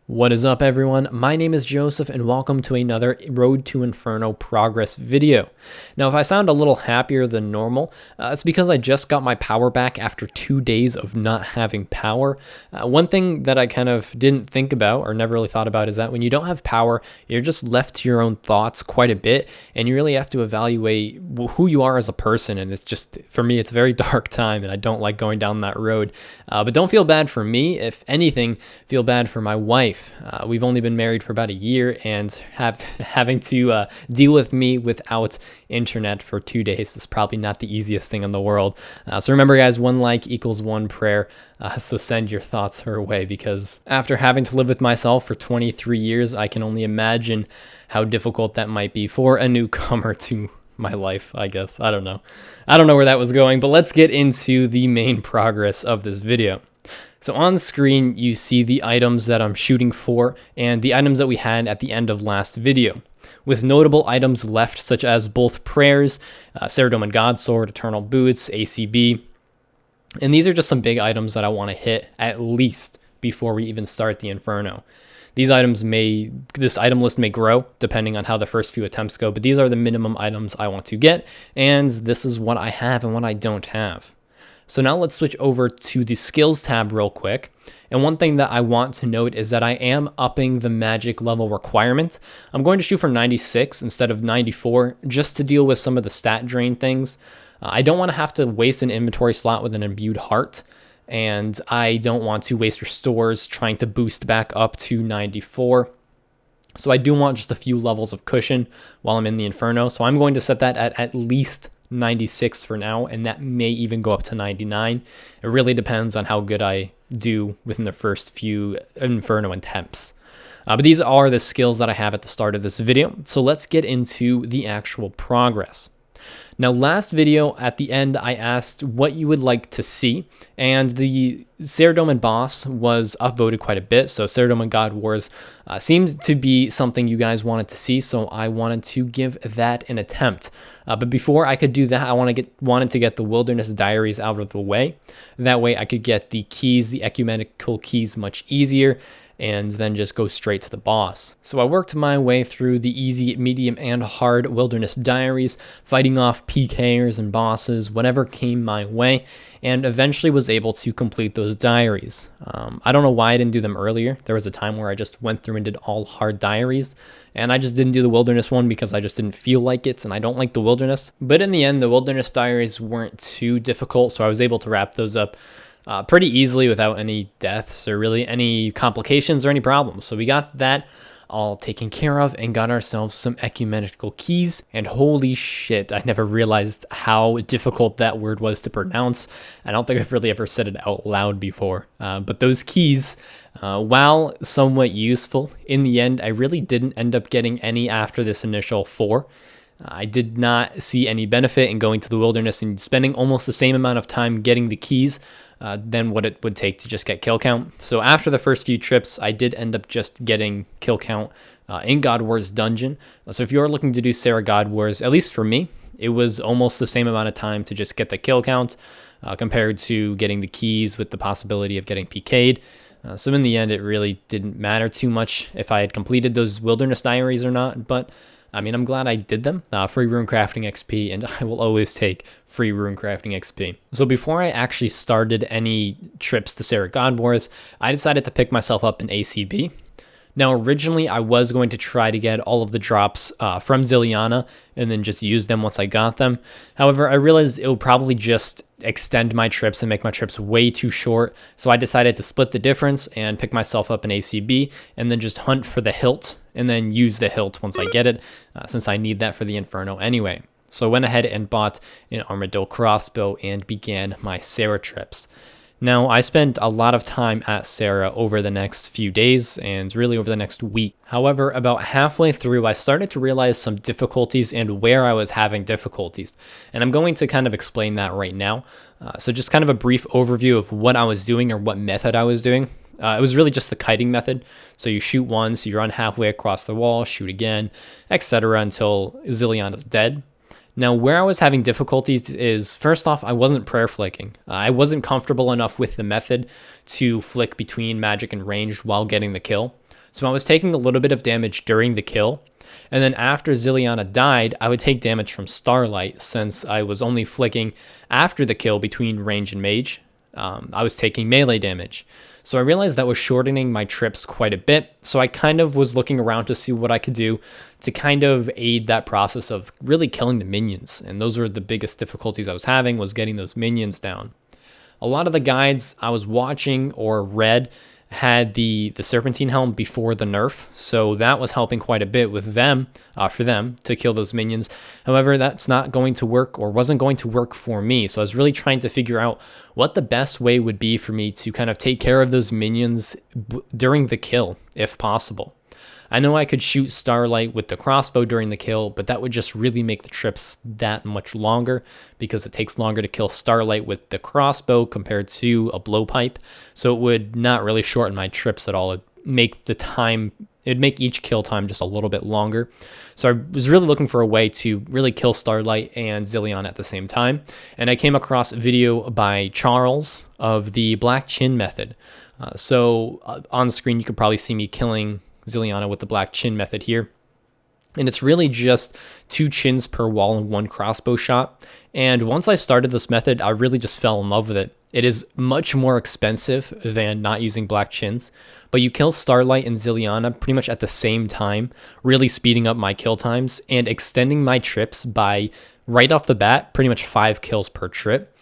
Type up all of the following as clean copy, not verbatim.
What is up, everyone? My name is Joseph, and welcome to another Road to Inferno progress video. Now, if I sound a little happier than normal, it's because I just got my power back after 2 days of not having power. One thing that I kind of didn't think about or never really thought about is that when you don't have power, you're just left to your own thoughts quite a bit, and you really have to evaluate who you are as a person. And it's just, for me, it's a very dark time, and I don't like going down that road. But don't feel bad for me. If anything, feel bad for my wife. We've only been married for about a year, and having to deal with me without internet for 2 days is probably not the easiest thing in the world. So remember, guys, 1 like equals 1 prayer. So send your thoughts her way, because after having to live with myself for 23 years, I can only imagine how difficult that might be for a newcomer to my life, I guess. I don't know where that was going, but let's get into the main progress of this video. So on the screen, you see the items that I'm shooting for and the items that we had at the end of last video, with notable items left such as both prayers, Saradomin Godsword, Eternal Boots, ACB, and these are just some big items that I want to hit at least before we even start the Inferno. This item list may grow depending on how the first few attempts go, but these are the minimum items I want to get, and this is what I have and what I don't have. So now let's switch over to the skills tab real quick. And one thing that I want to note is that I am upping the magic level requirement. I'm going to shoot for 96 instead of 94 just to deal with some of the stat drain things. I don't want to have to waste an inventory slot with an imbued heart, and I don't want to waste restores trying to boost back up to 94. So I do want just a few levels of cushion while I'm in the Inferno. So I'm going to set that at least 96 for now, and that may even go up to 99. It really depends on how good I do within the first few Inferno attempts. But these are the skills that I have at the start of this video. So let's get into the actual progress. Now, last video at the end, I asked what you would like to see, and the Saradomin boss was upvoted quite a bit. So Saradomin God Wars seemed to be something you guys wanted to see, so I wanted to give that an attempt. But before I could do that, I wanted to get the Wilderness Diaries out of the way. That way I could get the keys, the ecumenical keys, much easier, and then just go straight to the boss. So I worked my way through the easy, medium, and hard Wilderness Diaries, fighting off PKers and bosses, whatever came my way, and eventually was able to complete those diaries. I don't know why I didn't do them earlier. There was a time where I just went through and did all hard diaries, and I just didn't do the Wilderness one because I just didn't feel like it, and I don't like the Wilderness. But in the end, the Wilderness Diaries weren't too difficult, so I was able to wrap those up pretty easily without any deaths or really any complications or any problems. So we got that all taken care of and got ourselves some ecumenical keys. And holy shit, I never realized how difficult that word was to pronounce. I don't think I've really ever said it out loud before. But those keys, while somewhat useful, in the end, I really didn't end up getting any after this initial 4. I did not see any benefit in going to the wilderness and spending almost the same amount of time getting the keys than what it would take to just get kill count. So after the first few trips, I did end up just getting kill count in God Wars dungeon. So if you're looking to do Sarah God Wars, at least for me, it was almost the same amount of time to just get the kill count compared to getting the keys with the possibility of getting PK'd. So in the end, it really didn't matter too much if I had completed those Wilderness Diaries or not, but I mean, I'm glad I did them. Free rune crafting XP, and I will always take free rune crafting XP. So before I actually started any trips to Sarah God Wars, I decided to pick myself up an ACB. Now, originally, I was going to try to get all of the drops from Ziliana and then just use them once I got them. However, I realized it would probably just extend my trips and make my trips way too short. So I decided to split the difference and pick myself up an ACB and then just hunt for the hilt and then use the hilt once I get it, since I need that for the Inferno anyway. So I went ahead and bought an Armadillo crossbow and began my Sarah trips. Now, I spent a lot of time at Sarah over the next few days and really over the next week. However, about halfway through, I started to realize some difficulties and where I was having difficulties. And I'm going to kind of explain that right now. So just kind of a brief overview of what I was doing or what method I was doing. It was really just the kiting method. So you shoot once, you run halfway across the wall, shoot again, etc. until Ziliana's dead. Now, where I was having difficulties is, first off, I wasn't prayer flicking. I wasn't comfortable enough with the method to flick between magic and ranged while getting the kill. So I was taking a little bit of damage during the kill, and then after Ziliana died, I would take damage from Starlight since I was only flicking after the kill between range and mage. I was taking melee damage. So I realized that was shortening my trips quite a bit. So I kind of was looking around to see what I could do to kind of aid that process of really killing the minions. And those were the biggest difficulties I was having, was getting those minions down. A lot of the guides I was watching or read had the Serpentine Helm before the nerf, so that was helping quite a bit with them, for them to kill those minions. However, that's not going to work, or wasn't going to work for me, so I was really trying to figure out what the best way would be for me to kind of take care of those minions during the kill, if possible. I know I could shoot Starlight with the crossbow during the kill, but that would just really make the trips that much longer because it takes longer to kill Starlight with the crossbow compared to a blowpipe. So it would not really shorten my trips at all. It'd make each kill time just a little bit longer. So I was really looking for a way to really kill Starlight and Zillion at the same time. And I came across a video by Charles of the Black Chin method. On screen, you could probably see me killing Ziliana with the Black Chin method here. And it's really just 2 chins per wall and 1 crossbow shot. And once I started this method, I really just fell in love with it. It is much more expensive than not using Black Chins, but you kill Starlight and Ziliana pretty much at the same time, really speeding up my kill times and extending my trips by, right off the bat, pretty much 5 kills per trip,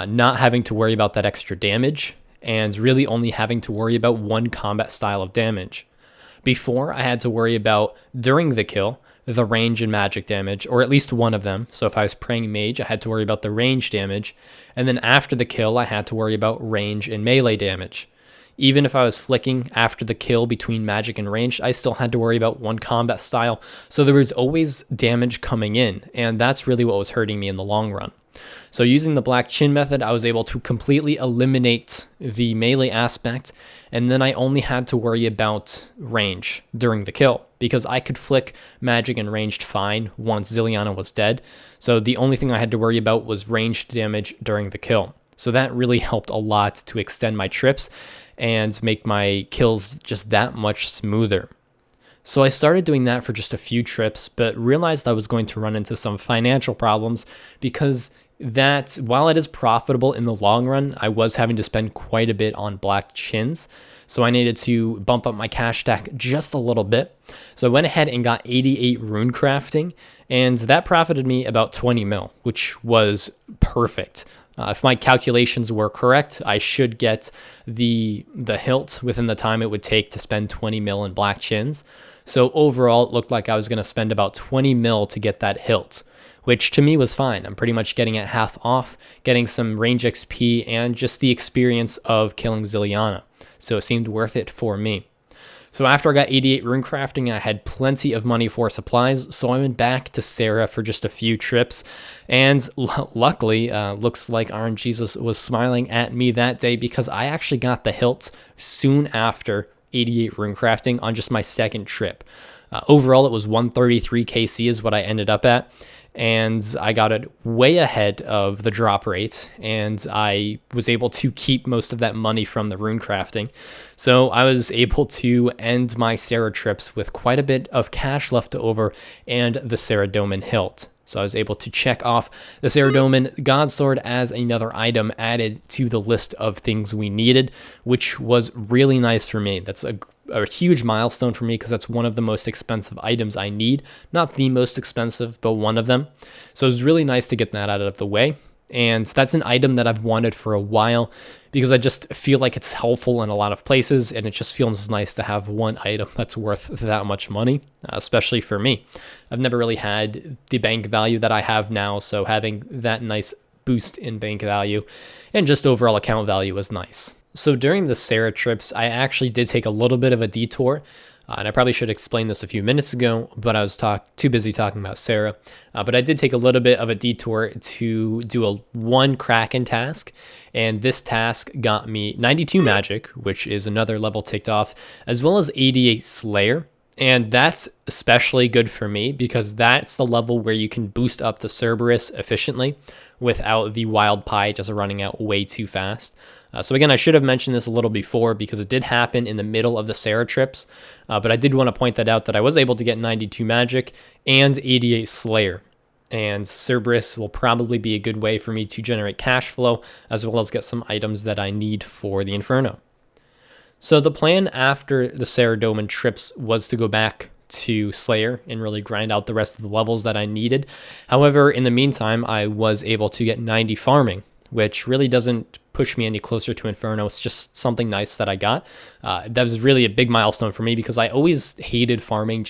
not having to worry about that extra damage, and really only having to worry about 1 combat style of damage. Before, I had to worry about, during the kill, the range and magic damage, or at least one of them. So if I was praying mage, I had to worry about the range damage. And then after the kill, I had to worry about range and melee damage. Even if I was flicking after the kill between magic and ranged, I still had to worry about 1 combat style. So there was always damage coming in, and that's really what was hurting me in the long run. So using the Black Chin method, I was able to completely eliminate the melee aspect, and then I only had to worry about range during the kill, because I could flick magic and ranged fine once Ziliana was dead. So the only thing I had to worry about was ranged damage during the kill. So that really helped a lot to extend my trips and make my kills just that much smoother. So I started doing that for just a few trips, but realized I was going to run into some financial problems because that, while it is profitable in the long run, I was having to spend quite a bit on Black Chins. So I needed to bump up my cash stack just a little bit. So I went ahead and got 88 rune crafting, and that profited me about 20 mil, which was perfect. If my calculations were correct, I should get the hilt within the time it would take to spend 20 mil in Black Chins. So overall, it looked like I was going to spend about 20 mil to get that hilt, which to me was fine. I'm pretty much getting it half off, getting some range XP, and just the experience of killing Ziliana. So it seemed worth it for me. So after I got 88 rune crafting, I had plenty of money for supplies, so I went back to Sarah for just a few trips, and luckily, looks like RNGesus was smiling at me that day because I actually got the hilt soon after 88 rune crafting on just my second trip. Overall, it was 133 KC is what I ended up at, and I got it way ahead of the drop rate, and I was able to keep most of that money from the rune crafting. So I was able to end my Sarah trips with quite a bit of cash left over and the Saradomin Hilt. So I was able to check off the Saradomin Godsword as another item added to the list of things we needed, which was really nice for me. That's a huge milestone for me because that's one of the most expensive items I need. Not the most expensive, but one of them. So it was really nice to get that out of the way. And that's an item that I've wanted for a while because I just feel like it's helpful in a lot of places, and it just feels nice to have one item that's worth that much money, especially for me. I've never really had the bank value that I have now, so having that nice boost in bank value and just overall account value was nice. So during the Sarah trips, I actually did take a little bit of a detour. And I probably should explain this a few minutes ago, but I was too busy talking about Sarah. But I did take a little bit of a detour to do one Kraken task, and this task got me 92 magic, which is another level ticked off, as well as 88 Slayer. And that's especially good for me because that's the level where you can boost up to Cerberus efficiently without the wild pie just running out way too fast. So again, I should have mentioned this a little before because it did happen in the middle of the Sarah trips, but I did want to point that out that I was able to get 92 magic and 88 Slayer. And Cerberus will probably be a good way for me to generate cash flow as well as get some items that I need for the Inferno. So the plan after the Saradomin trips was to go back to Slayer and really grind out the rest of the levels that I needed. However, in the meantime, I was able to get 90 farming, which really doesn't push me any closer to Inferno. It's just something nice that I got. That was really a big milestone for me because I always hated farming.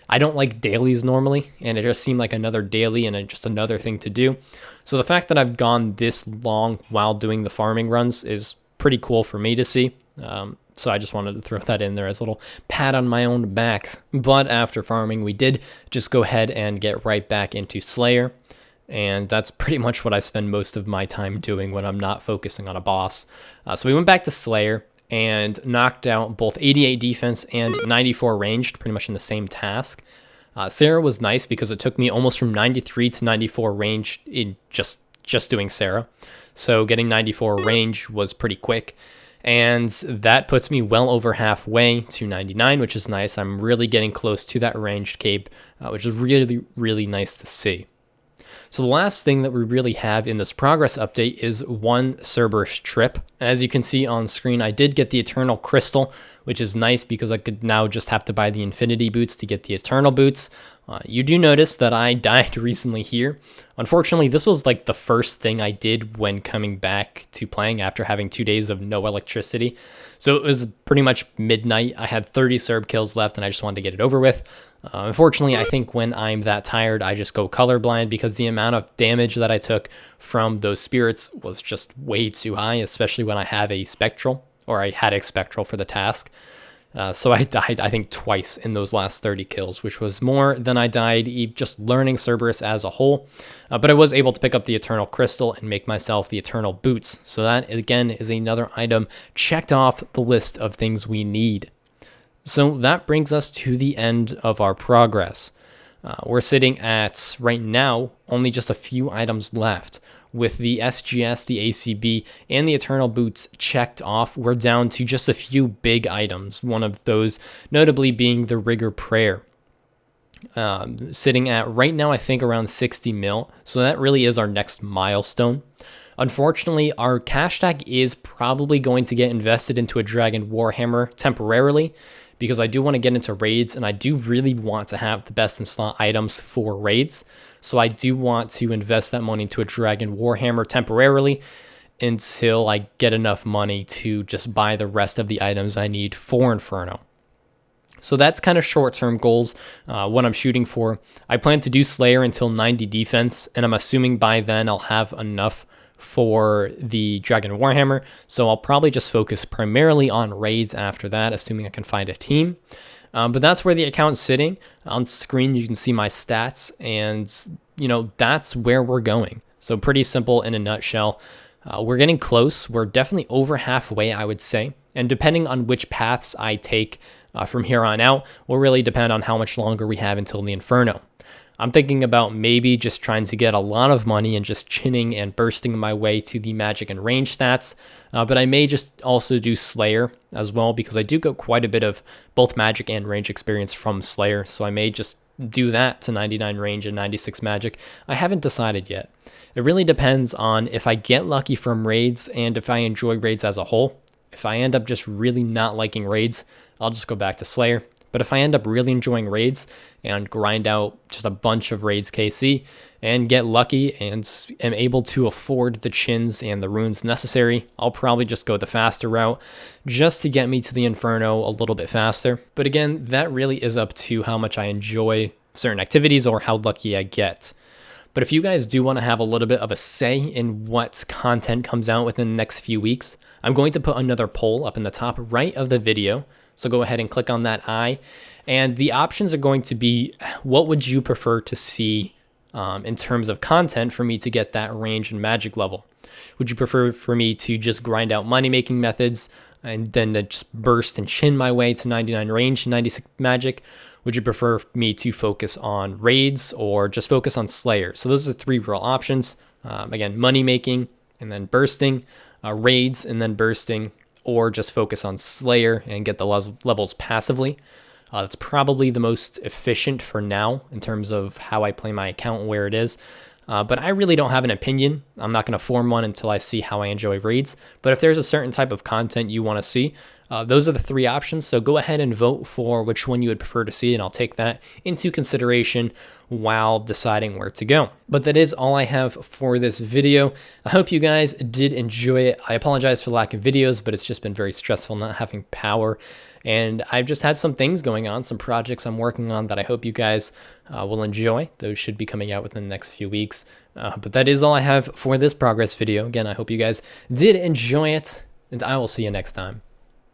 I don't like dailies normally, and it just seemed like another daily and just another thing to do. So the fact that I've gone this long while doing the farming runs is pretty cool for me to see. So I just wanted to throw that in there as a little pat on my own back. But after farming, we did just go ahead and get right back into Slayer. And that's pretty much what I spend most of my time doing when I'm not focusing on a boss. So we went back to Slayer and knocked out both 88 defense and 94 ranged, pretty much in the same task. Sarah was nice because it took me almost from 93 to 94 range in just doing Sarah. So getting 94 range was pretty quick. And that puts me well over halfway to 99, which is nice. I'm really getting close to that ranged cape, which is really, really nice to see. So the last thing that we really have in this progress update is one Cerberus trip. As you can see on screen, I did get the Eternal Crystal, which is nice because I could now just have to buy the Infinity boots to get the Eternal boots. You do notice that I died recently here. Unfortunately, this was like the first thing I did when coming back to playing after having 2 days of no electricity. So it was pretty much midnight. I had 30 Cerb kills left and I just wanted to get it over with. Unfortunately, I think when I'm that tired, I just go colorblind because the amount of damage that I took from those spirits was just way too high, especially when I have a spectral, or I had a spectral for the task. So I died, I think, twice in those last 30 kills, which was more than I died just learning Cerberus as a whole. But I was able to pick up the Eternal Crystal and make myself the Eternal Boots. So that, again, is another item checked off the list of things we need. So that brings us to the end of our progress. We're sitting at, right now, only just a few items left. With the SGS, the ACB, and the Eternal Boots checked off, we're down to just a few big items, one of those notably being the Rigor Prayer. Sitting at, right now, I think around 60 mil, so that really is our next milestone. Unfortunately, our cash stack is probably going to get invested into a Dragon Warhammer temporarily, because I do want to get into raids, and I do really want to have the best in slot items for raids. So I do want to invest that money into a Dragon Warhammer temporarily until I get enough money to just buy the rest of the items I need for Inferno. So that's kind of short-term goals, what I'm shooting for. I plan to do Slayer until 90 defense, and I'm assuming by then I'll have enough for the Dragon Warhammer, so I'll probably just focus primarily on raids after that, assuming I can find a team. But that's where the account's sitting. On screen, you can see my stats, and that's where we're going. So pretty simple in a nutshell. We're getting close. We're definitely over halfway, I would say. And depending on which paths I take from here on out, will really depend on how much longer we have until the Inferno. I'm thinking about maybe just trying to get a lot of money and just chinning and bursting my way to the magic and range stats. But I may just also do Slayer as well, because I do get quite a bit of both magic and range experience from Slayer. So I may just do that to 99 range and 96 magic. I haven't decided yet. It really depends on if I get lucky from raids and if I enjoy raids as a whole. If I end up just really not liking raids, I'll just go back to Slayer. But if I end up really enjoying raids and grind out just a bunch of raids KC and get lucky and am able to afford the chins and the runes necessary, I'll probably just go the faster route just to get me to the Inferno a little bit faster. But again, that really is up to how much I enjoy certain activities or how lucky I get. But if you guys do want to have a little bit of a say in what content comes out within the next few weeks, I'm going to put another poll up in the top right of the video. So go ahead and click on that eye. And the options are going to be, what would you prefer to see in terms of content for me to get that range and magic level? Would you prefer for me to just grind out money making methods and then to just burst and chin my way to 99 range and 96 magic? Would you prefer me to focus on raids or just focus on Slayer? So those are the 3 real options. Again, money making and then bursting, raids and then bursting, or just focus on Slayer and get the levels passively. That's probably the most efficient for now in terms of how I play my account and where it is. But I really don't have an opinion. I'm not going to form one until I see how I enjoy raids. But if there's a certain type of content you want to see, those are the 3 options. So go ahead and vote for which one you would prefer to see, and I'll take that into consideration while deciding where to go. But that is all I have for this video. I hope you guys did enjoy it. I apologize for the lack of videos, but it's just been very stressful not having power. And I've just had some things going on, some projects I'm working on that I hope you guys will enjoy. Those should be coming out within the next few weeks. But that is all I have for this progress video. Again, I hope you guys did enjoy it, and I will see you next time.